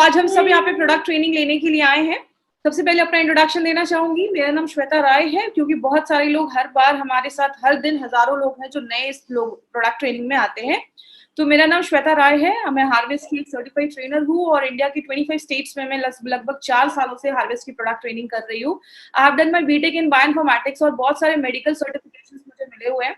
आज हम सब यहाँ पे प्रोडक्ट ट्रेनिंग लेने के लिए आए हैं। सबसे पहले अपना इंट्रोडक्शन देना चाहूंगी। मेरा नाम श्वेता राय है, क्योंकि बहुत सारे लोग हर बार हमारे साथ, हर दिन हजारों लोग हैं जो नए लोग प्रोडक्ट ट्रेनिंग में आते हैं। तो मेरा नाम श्वेता राय है, मैं हार्वेस्ट की एक सर्टिफाइड ट्रेनर हूँ और इंडिया की 25 स्टेट्स में मैं लगभग 4 सालों से हार्वेस्ट की प्रोडक्ट ट्रेनिंग कर रही हूँ। I have done my BTech in bioinformatics और बहुत सारे मेडिकल सर्टिफिकेशंस मुझे मिले हुए हैं।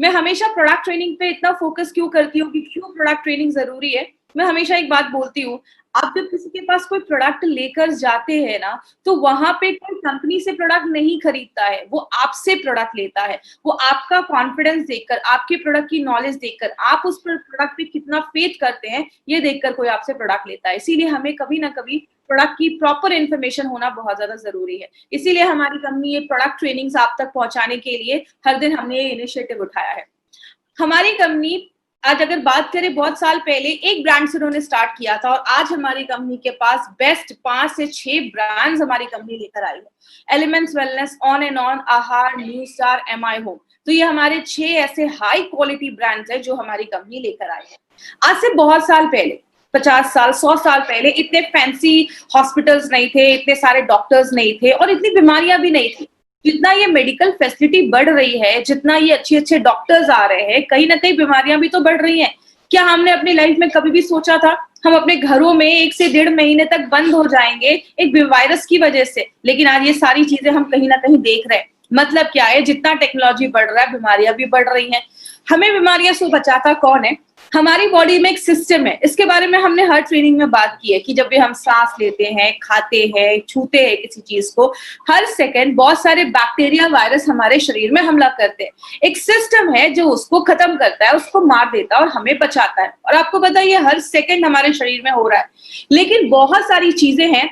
मैं हमेशा प्रोडक्ट ट्रेनिंग पे इतना फोकस क्यों करती हूँ कि क्यों प्रोडक्ट ट्रेनिंग जरूरी है। मैं हमेशा एक बात बोलती हूँ, आप जब किसी के पास कोई प्रोडक्ट लेकर जाते हैं ना, तो वहां पे कोई कंपनी से प्रोडक्ट नहीं खरीदता है, वो आपसे प्रोडक्ट लेता है। वो आपका कॉन्फिडेंस देखकर, आपके प्रोडक्ट की नॉलेज देखकर, आप उस प्रोडक्ट पे कितना फेथ करते हैं, ये देखकर कोई आपसे प्रोडक्ट लेता है। इसीलिए हमें कभी ना कभी प्रोडक्ट की प्रॉपर इन्फॉर्मेशन होना बहुत ज्यादा जरूरी है। इसीलिए हमारी कंपनी ये प्रोडक्ट ट्रेनिंग आप तक पहुंचाने के लिए हर दिन हमने ये इनिशिएटिव उठाया है। हमारी कंपनी आज अगर बात करें, बहुत साल पहले एक ब्रांड से उन्होंने स्टार्ट किया था और आज हमारी कंपनी के पास बेस्ट 5 से 6 ब्रांड्स हमारी कंपनी लेकर आई है। Elements wellness, on and on, आहार, न्यू स्टार, एमआई होम। तो ये हमारे 6 ऐसे हाई क्वालिटी ब्रांड्स है जो हमारी कंपनी लेकर आई है। आज से बहुत साल पहले, 50 साल 100 साल पहले इतने फैंसी हॉस्पिटल्स नहीं थे, इतने सारे डॉक्टर्स नहीं थे और इतनी बीमारियां भी नहीं थी। जितना ये मेडिकल फैसिलिटी बढ़ रही है, जितना ये अच्छे अच्छे डॉक्टर्स आ रहे हैं, कहीं ना कहीं बीमारियां भी तो बढ़ रही हैं। क्या हमने अपनी लाइफ में कभी भी सोचा था हम अपने घरों में 1 से 1.5 महीने तक बंद हो जाएंगे एक वायरस की वजह से? लेकिन आज ये सारी चीजें हम कहीं ना कहीं देख रहे हैं। मतलब क्या है, जितना टेक्नोलॉजी बढ़ रहा है, बीमारियां भी बढ़ रही हैं। हमें बीमारियां से बचाता कौन है? हमारी बॉडी में एक सिस्टम है। इसके बारे में हमने हर ट्रेनिंग में बात की है कि जब भी हम सांस लेते हैं, खाते हैं, छूते हैं किसी चीज को, हर सेकंड बहुत सारे बैक्टीरिया, वायरस हमारे शरीर में हमला करते हैं। एक सिस्टम है जो उसको खत्म करता है, उसको मार देता है और हमें बचाता है। और आपको पता है ये हर सेकंड हमारे शरीर में हो रहा है। लेकिन बहुत सारी चीजें हैं,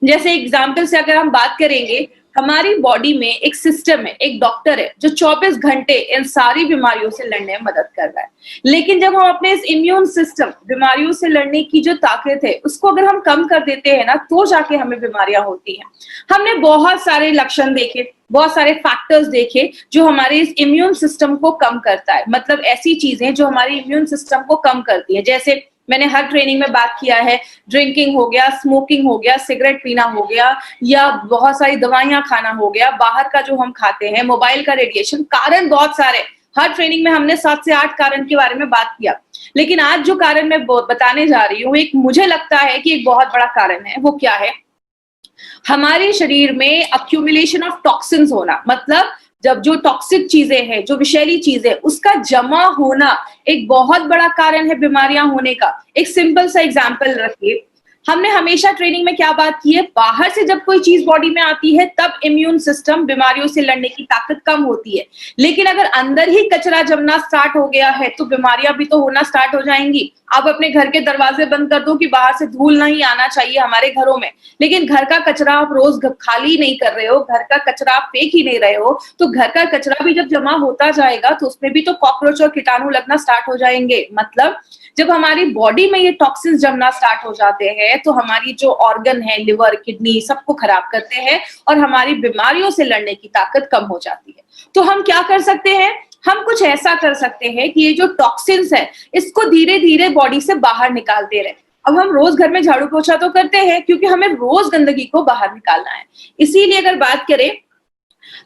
जैसे एग्जाम्पल से अगर हम बात करेंगे, हमारी बॉडी में एक सिस्टम है, एक डॉक्टर है जो 24 घंटे इन सारी बीमारियों से लड़ने में मदद कर रहा है। लेकिन जब हम अपने इस इम्यून सिस्टम, बीमारियों से लड़ने की जो ताकत है, उसको अगर हम कम कर देते हैं ना, तो जाके हमें बीमारियां होती हैं। हमने बहुत सारे लक्षण देखे, बहुत सारे फैक्टर्स देखे जो हमारे इस इम्यून सिस्टम को कम करता है। मतलब ऐसी चीजें जो हमारी इम्यून सिस्टम को कम करती है, जैसे मैंने हर ट्रेनिंग में बात किया है, ड्रिंकिंग हो गया, स्मोकिंग हो गया, सिगरेट पीना हो गया, या बहुत सारी दवाइयां खाना हो गया, बाहर का जो हम खाते हैं, मोबाइल का रेडिएशन। कारण बहुत सारे, हर ट्रेनिंग में हमने 7 से 8 कारण के बारे में बात किया। लेकिन आज जो कारण मैं बताने जा रही हूँ, एक मुझे लगता है कि एक बहुत बड़ा कारण है। वो क्या है? हमारे शरीर में अक्यूमुलेशन ऑफ टॉक्सिन्स होना। मतलब जब जो टॉक्सिक चीजें हैं, जो विषैली चीजें, उसका जमा होना एक बहुत बड़ा कारण है बीमारियां होने का। एक सिंपल सा एग्जांपल रखिए, हमने हमेशा ट्रेनिंग में क्या बात की है, बाहर से जब कोई चीज बॉडी में आती है तब इम्यून सिस्टम, बीमारियों से लड़ने की ताकत कम होती है। लेकिन अगर अंदर ही कचरा जमना स्टार्ट हो गया है तो बीमारियां भी तो होना स्टार्ट हो जाएंगी। आप अपने घर के दरवाजे बंद कर दो कि बाहर से धूल नहीं आना चाहिए हमारे घरों में, लेकिन घर का कचरा आप रोज खाली नहीं कर रहे हो, घर का कचरा आप फेंक ही नहीं रहे हो, तो घर का कचरा भी जब जमा होता जाएगा तो उसमें भी तो कॉकरोच और कीटाणु लगना स्टार्ट हो जाएंगे। मतलब जब हमारी बॉडी में ये टॉक्सिन्स जमना स्टार्ट हो जाते हैं तो हमारी जो ऑर्गन है, लिवर, किडनी, सबको खराब करते हैं और हमारी बीमारियों से लड़ने की ताकत कम हो जाती है। तो हम क्या कर सकते हैं? हम कुछ ऐसा कर सकते हैं कि ये जो टॉक्सिन्स है, इसको धीरे धीरे बॉडी से बाहर निकालते रहे। अब हम रोज घर में झाड़ू पोछा तो करते हैं, क्योंकि हमें रोज गंदगी को बाहर निकालना है। इसीलिए अगर बात करें,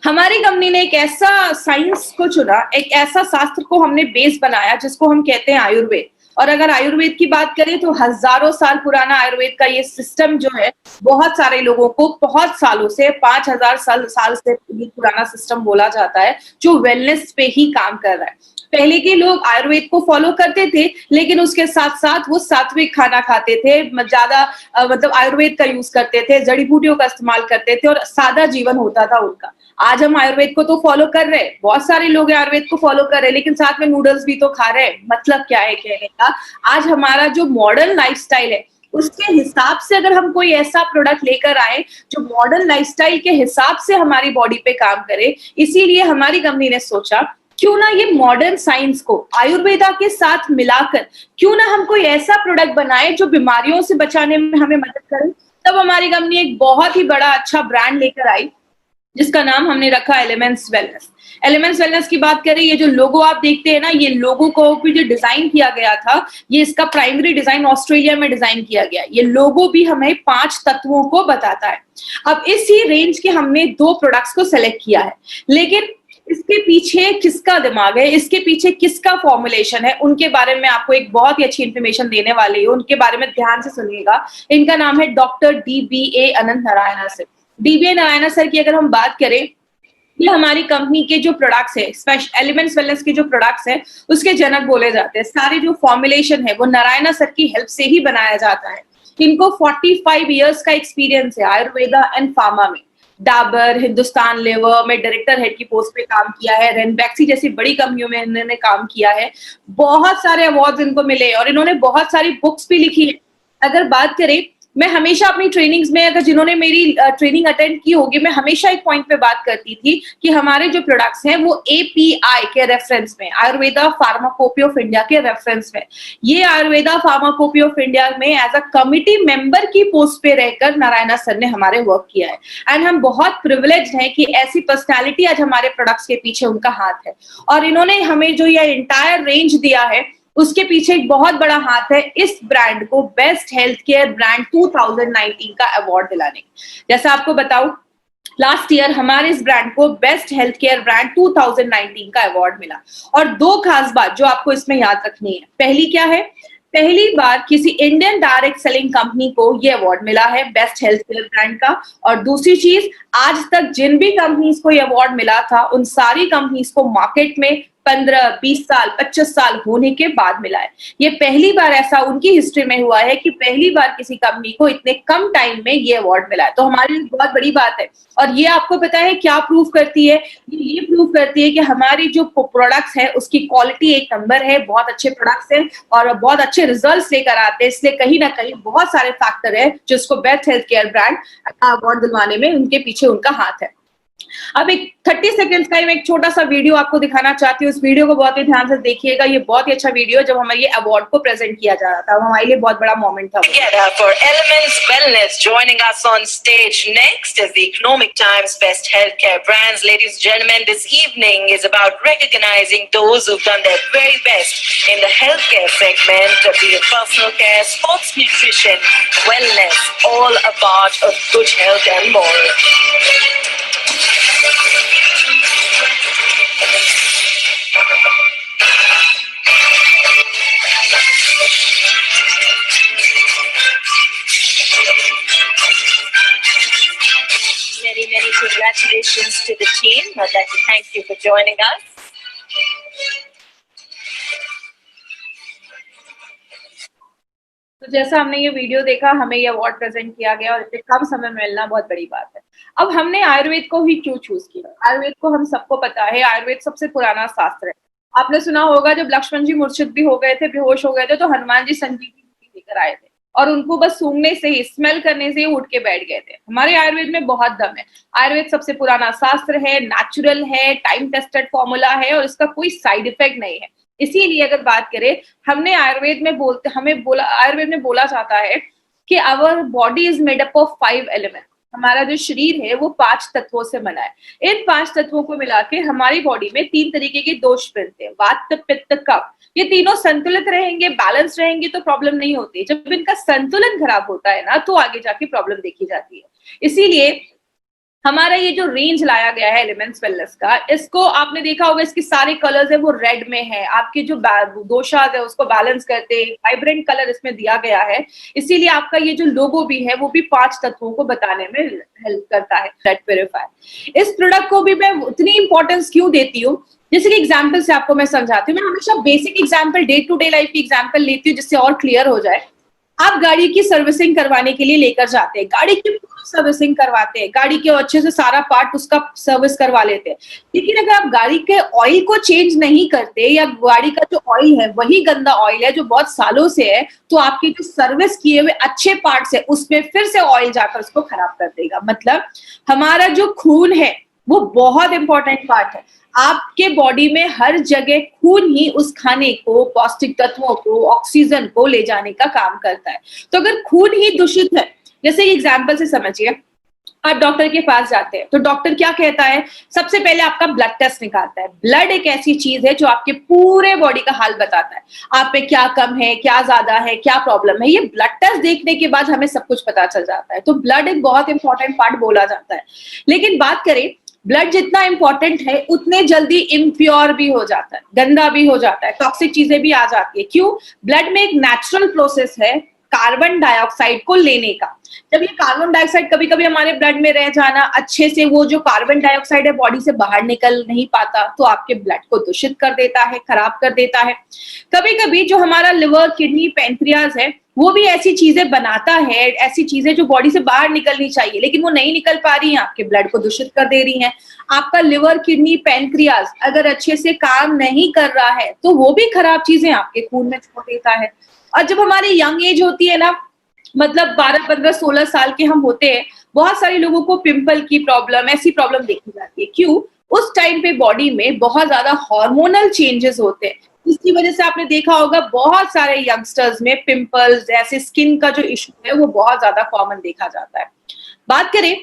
हमारी कंपनी ने एक ऐसा साइंस को चुना, एक ऐसा शास्त्र को हमने बेस बनाया जिसको हम कहते हैं आयुर्वेद। और अगर आयुर्वेद की बात करें तो हजारों साल पुराना आयुर्वेद का ये सिस्टम जो है, बहुत सारे लोगों को बहुत सालों से, 5000 साल से पुराना सिस्टम बोला जाता है, जो वेलनेस पे ही काम कर रहा है। पहले के लोग आयुर्वेद को फॉलो करते थे, लेकिन उसके साथ साथ वो सात्विक खाना खाते थे, ज्यादा मतलब आयुर्वेद का यूज करते थे, जड़ी बूटियों का इस्तेमाल करते थे और सादा जीवन होता था उनका। आज हम आयुर्वेद को तो फॉलो कर रहे हैं, बहुत सारे लोग आयुर्वेद को फॉलो कर रहे हैं, लेकिन साथ में नूडल्स भी तो खा रहे हैं। मतलब क्या है कहने का, आज हमारा जो मॉडर्न लाइफस्टाइल है, उसके हिसाब से अगर हम कोई ऐसा प्रोडक्ट लेकर आए जो मॉडर्न लाइफस्टाइल के हिसाब से हमारी बॉडी पे काम करे, इसीलिए हमारी कंपनी ने सोचा क्यों ना ये मॉडर्न साइंस को आयुर्वेदा के साथ मिलाकर क्यों ना हम कोई ऐसा प्रोडक्ट बनाए जो बीमारियों से बचाने में हमें मदद करे। तब हमारी कंपनी एक बहुत ही बड़ा अच्छा ब्रांड लेकर आई जिसका नाम हमने रखा एलिमेंट्स वेलनेस। एलिमेंट्स वेलनेस की बात करें, ये जो लोगो आप देखते हैं ना, ये लोगो को भी जो डिजाइन किया गया था, ये इसका प्राइमरी डिजाइन ऑस्ट्रेलिया में डिजाइन किया गया। ये लोगो भी हमें 5 तत्वों को बताता है। अब इसी रेंज के हमने 2 प्रोडक्ट्स को सेलेक्ट किया है, लेकिन इसके पीछे किसका दिमाग है, इसके पीछे किसका फॉर्मुलेशन है, उनके बारे में आपको एक बहुत ही अच्छी इंफॉर्मेशन देने वाली हूँ। उनके बारे में ध्यान से सुनिएगा। इनका नाम है doctor DBA Anant Narayan sir. DBA Narayan sir की अगर हम बात करें, ये हमारी कंपनी के जो प्रोडक्ट्स है, स्पेशल एलिमेंट्स वेलनेस के जो प्रोडक्ट्स है, उसके जनक बोले जाते हैं। सारे जो फॉर्मुलेशन है वो नारायण सर की हेल्प से ही बनाया जाता है। इनको 45 इयर्स का एक्सपीरियंस है आयुर्वेदा एंड फार्मा में। डाबर, हिंदुस्तान लेवर में डायरेक्टर हेड की पोस्ट पे काम किया है। रेनबैक्सी जैसी बड़ी कंपनियों में इन्होंने काम किया है। बहुत सारे अवार्ड्स इनको मिले और इन्होंने बहुत सारी बुक्स भी लिखी है। अगर बात करें, मैं हमेशा अपनी ट्रेनिंग्स में, अगर जिन्होंने मेरी ट्रेनिंग अटेंड की होगी, मैं हमेशा एक पॉइंट पे बात करती थी कि हमारे जो प्रोडक्ट्स हैं वो API के रेफरेंस में, आयुर्वेदा फार्माकोपी ऑफ इंडिया के रेफरेंस में, ये आयुर्वेदा फार्माकोपी ऑफ इंडिया में एज अ कमिटी मेंबर की पोस्ट पे रहकर नारायण सर ने हमारे वर्क किया है। एंड हम बहुत प्रिविलेज्ड हैं कि ऐसी पर्सनैलिटी आज हमारे प्रोडक्ट्स के पीछे उनका हाथ है। और इन्होंने हमें जो ये इंटायर रेंज दिया है, उसके पीछे एक बहुत बड़ा हाथ है इस ब्रांड को बेस्ट हेल्थ केयर ब्रांड 2019 का अवार्ड दिलाने। जैसा आपको बताऊं, लास्ट ईयर हमारे इस ब्रांड को बेस्ट हेल्थ केयर ब्रांड 2019 का अवार्ड मिला। और 2 खास बात जो आपको इसमें याद रखनी है। पहली क्या है, पहली बार किसी इंडियन डायरेक्ट सेलिंग कंपनी को ये अवार्ड मिला है बेस्ट हेल्थ केयर ब्रांड का। और दूसरी चीज, आज तक जिन भी कंपनीज को ये अवार्ड मिला था, उन सारी कंपनीज को मार्केट में 15, 20 साल, 25 साल होने के बाद मिला है। ये पहली बार ऐसा उनकी हिस्ट्री में हुआ है कि पहली बार किसी कंपनी को इतने कम टाइम में ये अवार्ड मिला है। तो हमारे लिए बहुत बड़ी बात है। और ये आपको पता है क्या प्रूव करती है? ये प्रूव करती है कि हमारी जो प्रोडक्ट्स है उसकी क्वालिटी एक नंबर है, बहुत अच्छे प्रोडक्ट्स हैं और बहुत अच्छे रिजल्ट्स लेकर आते हैं। इसलिए कहीं ना कहीं बहुत सारे फैक्टर है जिसको best health care brand award दिलवाने में उनके पीछे उनका हाथ है। अब एक 30 सेकंड्स का एक छोटा सा वीडियो आपको दिखाना चाहती हूँ। इस वीडियो को बहुत ही ध्यान से देखिएगा। ये बहुत ही अच्छा वीडियो, जब हमें ये अवार्ड को प्रेजेंट किया जा रहा था, हमारे लिए बहुत बड़ा मोमेंट था। Together for Elements Wellness, joining us on stage next is the Economic Times Best Healthcare Brands. Ladies and gentlemen, this evening is about recognizing those who've done their very best in the healthcare segment, be it personal care, sports nutrition, wellness, all a part of good health and more. Many congratulations to the team. I'd like to thank you for joining us. तो जैसा हमने ये video देखा, हमें ये award present किया गया और इतने कम समय में मिलना बहुत बड़ी बात है। अब हमने आयुर्वेद को ही क्यों चूज किया? आयुर्वेद को हम सबको पता है, आयुर्वेद सबसे पुराना शास्त्र है। आपने सुना होगा जब लक्ष्मण जी मूर्छित भी हो गए थे, बेहोश हो गए थे, तो हनुमान जी संजीवनी लेकर आए थे और उनको बस सूंघने से ही, स्मेल करने से ही उठ के बैठ गए थे। हमारे आयुर्वेद में बहुत दम है। आयुर्वेद सबसे पुराना शास्त्र है, नेचुरल है, टाइम टेस्टेड फॉर्मूला है और इसका कोई साइड इफेक्ट नहीं है। इसीलिए अगर बात करें, हमने आयुर्वेद में आयुर्वेद में बोला जाता है कि our body is made up of 5 element. हमारा जो शरीर है वो 5 तत्वों से बना है। इन 5 तत्वों को मिला के हमारी बॉडी में 3 तरीके के दोष बनते हैं, वात, पित्त, कफ। ये तीनों संतुलित रहेंगे, बैलेंस रहेंगे तो प्रॉब्लम नहीं होती। जब इनका संतुलन खराब होता है ना, तो आगे जाके प्रॉब्लम देखी जाती है। इसीलिए हमारा ये जो रेंज लाया गया है एलिमेंट्स वेलनेस का, इसको आपने देखा होगा, इसके सारे कलर्स है वो रेड में है। आपके जो दोषाज है उसको बैलेंस करते वाइब्रेंट कलर इसमें दिया गया है। इसीलिए आपका ये जो लोगो भी है वो भी 5 तत्वों को बताने में हेल्प करता है, ब्लड प्यूरिफायर। इस प्रोडक्ट को भी मैं उतनी इंपॉर्टेंस क्यों देती हूँ, जैसे कि एग्जाम्पल से आपको मैं समझाती हूँ। मैं हमेशा basic example, day to day life की एग्जाम्पल लेती हूँ जिससे और क्लियर हो जाए। आप गाड़ी की सर्विसिंग करवाने के लिए लेकर जाते हैं, गाड़ी की सर्विसिंग करवाते हैं, गाड़ी के अच्छे से सारा पार्ट उसका सर्विस करवा लेते हैं। लेकिन अगर आप गाड़ी के ऑयल को चेंज नहीं करते या गाड़ी का जो ऑयल है वही गंदा ऑयल है जो बहुत सालों से है, तो आपके जो सर्विस किए हुए अच्छे पार्ट्स है उसमें फिर से ऑयल जाकर उसको खराब कर देगा। मतलब हमारा जो खून है वो बहुत इंपॉर्टेंट पार्ट है। आपके बॉडी में हर जगह खून ही उस खाने को, पौष्टिक तत्वों को, ऑक्सीजन को ले जाने का काम करता है। तो अगर खून ही दूषित है, जैसे एग्जाम्पल से समझिए, आप डॉक्टर के पास जाते हैं तो डॉक्टर क्या कहता है, सबसे पहले आपका ब्लड टेस्ट निकालता है। ब्लड एक ऐसी चीज है जो आपके पूरे बॉडी का हाल बताता है, आप पे क्या कम है, क्या ज्यादा है, क्या प्रॉब्लम है। ये ब्लड टेस्ट देखने के बाद हमें सब कुछ पता चल जाता है। तो ब्लड एक बहुत इंपॉर्टेंट पार्ट बोला जाता है। लेकिन बात करें, ब्लड जितना इंपॉर्टेंट है उतने जल्दी इम्प्योर भी हो जाता है, गंदा भी हो जाता है, टॉक्सिक चीजें भी आ जाती है। क्यों? ब्लड में एक नेचुरल प्रोसेस है कार्बन डाइऑक्साइड को लेने का। जब ये कार्बन डाइऑक्साइड कभी कभी हमारे ब्लड में रह जाना, अच्छे से वो जो कार्बन डाइऑक्साइड है बॉडी से बाहर निकल नहीं पाता, तो आपके ब्लड को दूषित कर देता है, खराब कर देता है। कभी कभी जो हमारा लिवर, किडनी, पैंक्रियाज है वो भी ऐसी चीजें बनाता है, ऐसी चीजें जो बॉडी से बाहर निकलनी चाहिए लेकिन वो नहीं निकल पा रही हैं, आपके ब्लड को दूषित कर दे रही हैं। आपका लिवर, किडनी, पैंक्रियाज अगर अच्छे से काम नहीं कर रहा है तो वो भी खराब चीजें आपके खून में छोड़ देता है। और जब हमारी यंग एज होती है ना, मतलब 12, 15, 16 साल के हम होते हैं, बहुत सारे लोगों को पिंपल की प्रॉब्लम, ऐसी प्रॉब्लम देखी जाती है। क्यों? उस टाइम पे बॉडी में बहुत ज्यादा हार्मोनल चेंजेस होते हैं। इसकी वजह से आपने देखा होगा बहुत सारे यंगस्टर्स में पिंपल्स, ऐसे स्किन का जो इशू है वो बहुत ज्यादा कॉमन देखा जाता है। बात करें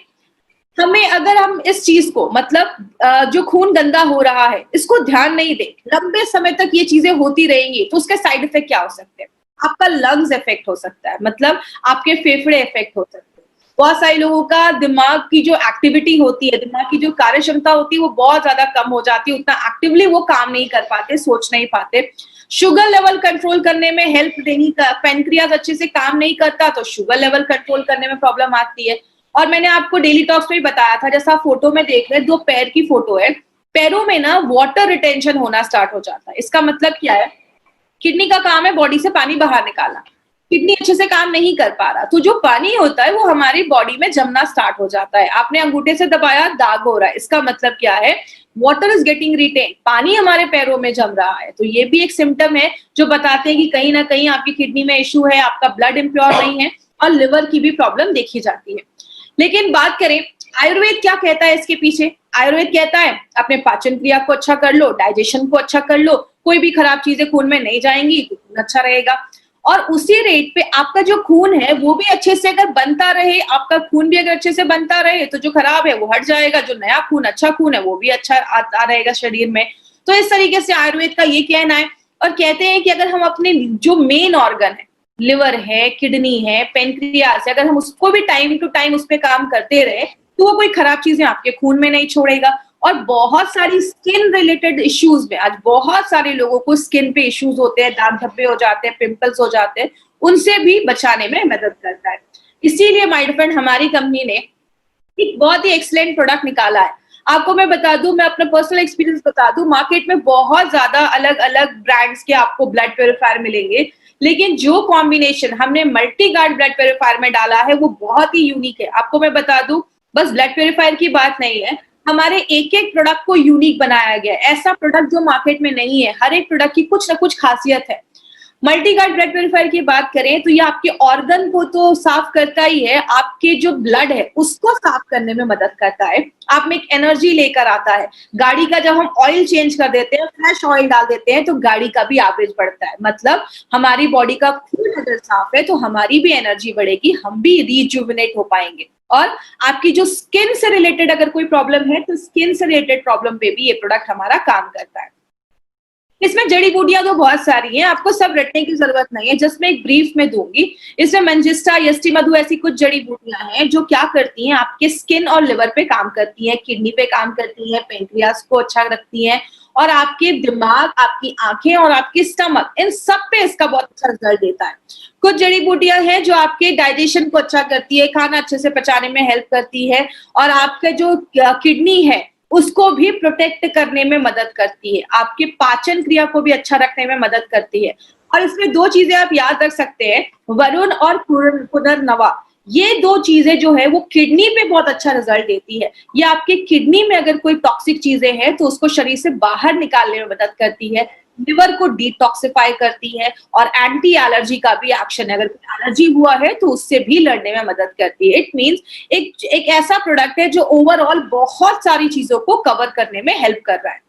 हमें, अगर हम इस चीज को, मतलब जो खून गंदा हो रहा है इसको ध्यान नहीं दे, लंबे समय तक ये चीजें होती रहेंगी तो उसके साइड इफेक्ट क्या हो सकते हैं? आपका लंग्स इफेक्ट हो सकता है, मतलब आपके फेफड़े इफेक्ट हो सकते हैं। बहुत सारे लोगों का दिमाग की जो एक्टिविटी होती है, दिमाग की जो कार्य क्षमता होती है वो बहुत ज्यादा कम हो जाती है, उतना एक्टिवली वो काम नहीं कर पाते, सोच नहीं पाते। शुगर लेवल कंट्रोल करने में हेल्प नहीं कर, पेनक्रियाज अच्छे से काम नहीं करता तो शुगर लेवल कंट्रोल करने में प्रॉब्लम आती है। और मैंने आपको डेली टॉक्स में भी बताया था, जैसा फोटो में देख रहे हैं, 2 पैर की फोटो है, पैरों में ना वाटर रिटेंशन होना स्टार्ट हो जाता है। इसका मतलब क्या है? किडनी का काम है बॉडी से पानी बाहर निकालना, किडनी अच्छे से काम नहीं कर पा रहा तो जो पानी होता है वो हमारी बॉडी में जमना स्टार्ट हो जाता है। आपने अंगूठे से दबाया, दाग हो रहा है, इसका मतलब क्या है? वाटर इज गेटिंग रिटेन, पानी हमारे पैरों में जम रहा है। तो ये भी एक सिम्टम है जो बताते हैं कि कहीं ना कहीं आपकी किडनी में इश्यू है, आपका ब्लड इम्प्योर नहीं है, और लिवर की भी प्रॉब्लम देखी जाती है। लेकिन बात करें आयुर्वेद क्या कहता है इसके पीछे? आयुर्वेद कहता है अपने पाचन क्रिया को अच्छा कर लो, डाइजेशन को अच्छा कर लो, कोई भी खराब चीजें खून में नहीं जाएंगी तो खून अच्छा रहेगा। और उसी रेट पे आपका जो खून है वो भी अच्छे से अगर बनता रहे, आपका खून भी अगर अच्छे से बनता रहे तो जो खराब है वो हट जाएगा, जो नया खून, अच्छा खून है वो भी अच्छा आता रहेगा शरीर में। तो इस तरीके से आयुर्वेद का ये कहना है। और कहते हैं कि अगर हम अपने जो मेन ऑर्गन है, लिवर है, किडनी है, पेनक्रियास है, अगर हम उसको भी टाइम टू टाइम उस पर काम करते रहे तो वो कोई खराब चीजें आपके खून में नहीं छोड़ेगा। और बहुत सारी स्किन रिलेटेड इश्यूज में आज बहुत सारे लोगों को स्किन पे इश्यूज होते हैं, दाग धब्बे हो जाते हैं, पिंपल्स हो जाते हैं, उनसे भी बचाने में मदद करता है। इसीलिए माय डियर फ्रेंड, हमारी कंपनी ने एक बहुत ही एक्सीलेंट प्रोडक्ट निकाला है। आपको मैं बता दूं, मैं अपना पर्सनल एक्सपीरियंस बता दूं, मार्केट में बहुत ज्यादा अलग अलग ब्रांड्स के आपको ब्लड प्यूरिफायर मिलेंगे, लेकिन जो कॉम्बिनेशन हमने मल्टी गार्ड ब्लड प्यूरिफायर में डाला है वो बहुत ही यूनिक है। आपको मैं बता दूं, बस ब्लड प्यूरिफायर की बात नहीं है, हमारे एक एक प्रोडक्ट को यूनिक बनाया गया है। ऐसा प्रोडक्ट जो मार्केट में नहीं है, हर एक प्रोडक्ट की कुछ ना कुछ खासियत है। मल्टी गार्ड ब्लड प्यूरिफायर की बात करें तो ये आपके ऑर्गन को तो साफ करता ही है, आपके जो ब्लड है उसको साफ करने में मदद करता है, आप में एक एनर्जी लेकर आता है। गाड़ी का जब हम ऑयल चेंज कर देते हैं, फ्रेश ऑयल डाल देते हैं तो गाड़ी का भी एवरेज बढ़ता है। मतलब हमारी बॉडी का खून अगर साफ है तो हमारी भी एनर्जी बढ़ेगी, हम भी रिजुविनेट हो पाएंगे। और आपकी जो स्किन से रिलेटेड अगर कोई प्रॉब्लम है तो स्किन से रिलेटेड प्रॉब्लम पे भी ये प्रोडक्ट हमारा काम करता है। इसमें जड़ी बूटियां तो बहुत सारी हैं, आपको सब रटने की जरूरत नहीं है, जस्ट मैं एक ब्रीफ में दूंगी। इसमें मंजिस्टा, यष्टि मधु ऐसी कुछ जड़ी बूटियां हैं जो क्या करती हैं, आपके स्किन और लिवर पे काम करती हैं, किडनी पे काम करती हैं, पेंक्रियास को अच्छा रखती हैं, और आपके दिमाग, आपकी आंखें और आपकी स्टमक, इन सब पे इसका बहुत अच्छा रिजल्ट देता है। कुछ जड़ी बूटियां हैं जो आपके डाइजेशन को अच्छा करती है, खाना अच्छे से पचाने में हेल्प करती है, और आपका जो किडनी है उसको भी प्रोटेक्ट करने में मदद करती है, आपके पाचन क्रिया को भी अच्छा रखने में मदद करती है। और इसमें 2 चीजें आप याद रख सकते हैं, वरुण और पुनर्नवा, ये 2 चीजें जो है वो किडनी पे बहुत अच्छा रिजल्ट देती है। ये आपके किडनी में अगर कोई टॉक्सिक चीजें हैं तो उसको शरीर से बाहर निकालने में मदद करती है, लिवर को डिटॉक्सिफाई करती है, और एंटी एलर्जी का भी एक्शन है, अगर एलर्जी हुआ है तो उससे भी लड़ने में मदद करती है। इट मींस एक ऐसा प्रोडक्ट है जो ओवरऑल बहुत सारी चीजों को कवर करने में हेल्प कर रहा है।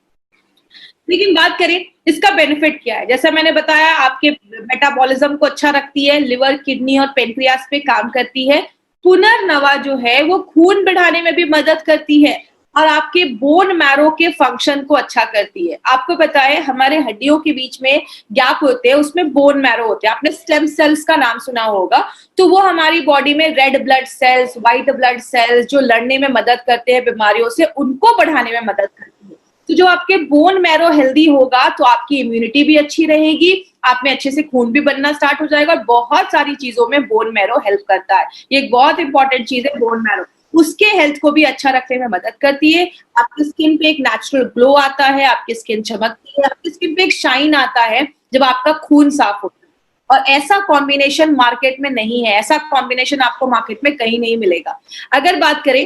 लेकिन बात करें इसका बेनिफिट क्या है, जैसा मैंने बताया आपके मेटाबॉलिज्म को अच्छा रखती है, लिवर, किडनी और पेनक्रियास पे काम करती है, पुनर्नवा जो है वो खून बढ़ाने में भी मदद करती है और आपके बोन मैरो के फंक्शन को अच्छा करती है। आपको पता है हमारे हड्डियों के बीच में गैप होते हैं, उसमें बोन मैरो होते हैं। आपने स्टेम सेल्स का नाम सुना होगा, तो वो हमारी बॉडी में red blood cells, white blood cells जो लड़ने में मदद करते हैं बीमारियों से, उनको बढ़ाने में मदद करती है। तो जो आपके बोन मैरो हेल्दी होगा तो आपकी इम्यूनिटी भी अच्छी रहेगी, आप में अच्छे से खून भी बनना स्टार्ट हो जाएगा और बहुत सारी चीजों में बोन मैरो हेल्प करता है। ये एक बहुत इंपॉर्टेंट चीज है बोन मैरो, उसके हेल्थ को भी अच्छा रखने में मदद करती है। आपकी स्किन पे एक नेचुरल ग्लो आता है, आपकी स्किन चमकती है, आपकी स्किन पे एक शाइन आता है जब आपका खून साफ होता है। और ऐसा कॉम्बिनेशन मार्केट में नहीं है, ऐसा कॉम्बिनेशन आपको मार्केट में कहीं नहीं मिलेगा। अगर बात करें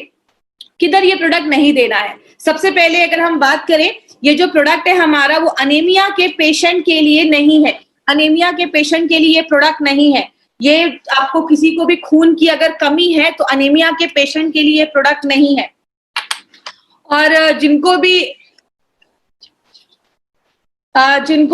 किधर ये प्रोडक्ट नहीं देना है, सबसे पहले अगर हम बात करें, ये जो प्रोडक्ट है हमारा वो अनीमिया के पेशेंट के लिए नहीं है। अनीमिया के पेशेंट के लिए ये प्रोडक्ट नहीं है। ये आपको किसी को भी खून की अगर कमी है तो अनीमिया के पेशेंट के लिए ये प्रोडक्ट नहीं है। और जिनको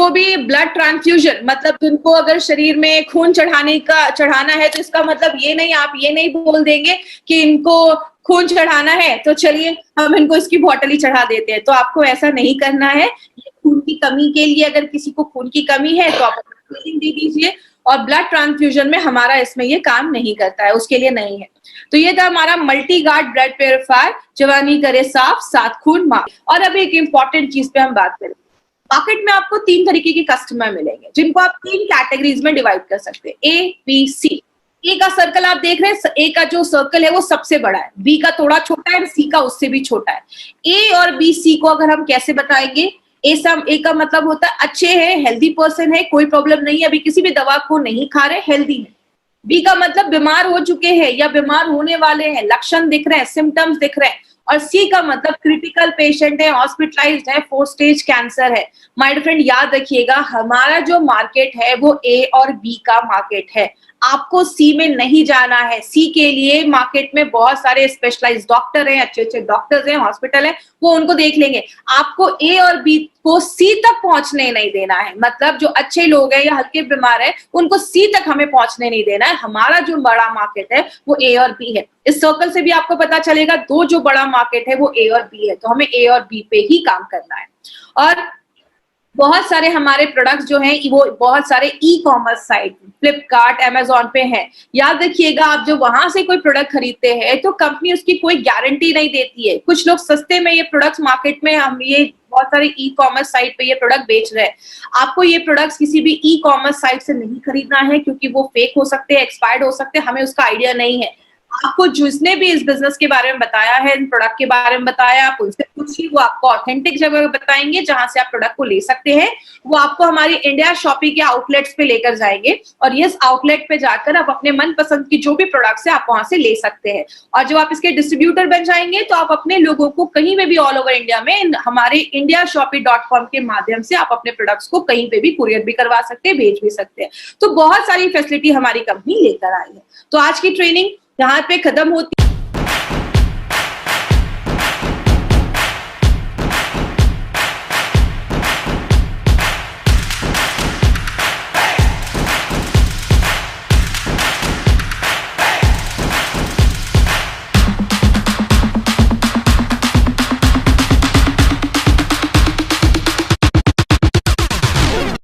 भी ब्लड ट्रांसफ्यूजन, मतलब जिनको अगर शरीर में खून चढ़ाना है, तो इसका मतलब ये नहीं, आप ये नहीं बोल देंगे कि इनको खून चढ़ाना है तो चलिए हम इनको इसकी बोतल ही चढ़ा देते हैं। तो आपको ऐसा नहीं करना है। ये खून की कमी के लिए, अगर किसी को खून की कमी है तो आप दे दीजिए, और ब्लड ट्रांसफ्यूजन में हमारा इसमें ये काम नहीं करता है, उसके लिए नहीं है। तो ये था हमारा मल्टी गार्ड ब्लड प्योरीफायर, जवानी करे साफ, साथ खून माफ। और अब एक इंपॉर्टेंट चीज पे हम बात करें। मार्केट में आपको 3 तरीके के कस्टमर मिलेंगे, जिनको आप 3 कैटेगरीज में डिवाइड कर सकते हैं, ए, बी, सी। ए का सर्कल आप देख रहे हैं, ए का जो सर्कल है वो सबसे बड़ा है, बी का थोड़ा छोटा है, सी का उससे भी छोटा है। ए और बी, सी को अगर हम कैसे बताएंगे, ए का मतलब होता है अच्छे है, हेल्दी पर्सन है, कोई प्रॉब्लम नहीं है, अभी किसी भी दवा को नहीं खा रहे, हेल्दी है। बी का मतलब बीमार हो चुके हैं या बीमार होने वाले हैं, लक्षण दिख रहे हैं, सिम्टम्स दिख रहे हैं। और सी का मतलब क्रिटिकल पेशेंट है, हॉस्पिटलाइज्ड है, 4 स्टेज कैंसर है। माय डियर फ्रेंड, याद रखिएगा हमारा जो मार्केट है वो ए और बी का मार्केट है। आपको सी में नहीं जाना है। सी के लिए मार्केट में बहुत सारे स्पेशलाइज्ड डॉक्टर हैं, अच्छे अच्छे डॉक्टर्स हैं, हॉस्पिटल है, वो उनको देख लेंगे। आपको ए और बी को सी तक पहुंचने नहीं देना है। मतलब जो अच्छे लोग हैं या हल्के बीमार है उनको सी तक हमें पहुंचने नहीं देना है। हमारा जो बड़ा मार्केट है वो ए और बी है। इस सर्कल से भी आपको पता चलेगा 2 जो बड़ा मार्केट है वो ए और बी है, तो हमें ए और बी पे ही काम करना है। और बहुत सारे हमारे प्रोडक्ट्स जो हैं वो बहुत सारे e commerce site, Flipkart, Amazon पे हैं। याद रखिएगा, आप जो वहां से कोई प्रोडक्ट खरीदते हैं तो कंपनी उसकी कोई गारंटी नहीं देती है। कुछ लोग सस्ते में ये प्रोडक्ट्स मार्केट में, हम ये बहुत सारे ई कॉमर्स साइट पे ये प्रोडक्ट बेच रहे हैं। आपको ये प्रोडक्ट्स किसी भी ई कॉमर्स साइट से नहीं खरीदना है, क्योंकि वो फेक हो सकते हैं, एक्सपायर्ड हो सकते हैं, हमें उसका आइडिया नहीं है। आपको जिसने भी इस बिजनेस के बारे में बताया है, इन प्रोडक्ट के बारे में बताया, आप उनसे पूछिए, वो आपको ऑथेंटिक जगह बताएंगे जहां से आप प्रोडक्ट को ले सकते हैं। वो आपको हमारी इंडिया शॉपी के आउटलेट्स पे लेकर जाएंगे और इस आउटलेट पे जाकर आप अपने मनपसंद की जो भी प्रोडक्ट्स है आप वहां से ले सकते हैं। और जब आप इसके डिस्ट्रीब्यूटर बन जाएंगे तो आप अपने लोगों को कहीं में भी ऑल ओवर इंडिया में हमारे indiashopee.com के माध्यम से आप अपने प्रोडक्ट्स को कहीं पे भी कुरियर भी करवा सकते हैं, भेज भी सकते हैं। तो बहुत सारी फैसिलिटी हमारी कंपनी लेकर आई है। तो आज की ट्रेनिंग यहाँ पे खत्म होती है।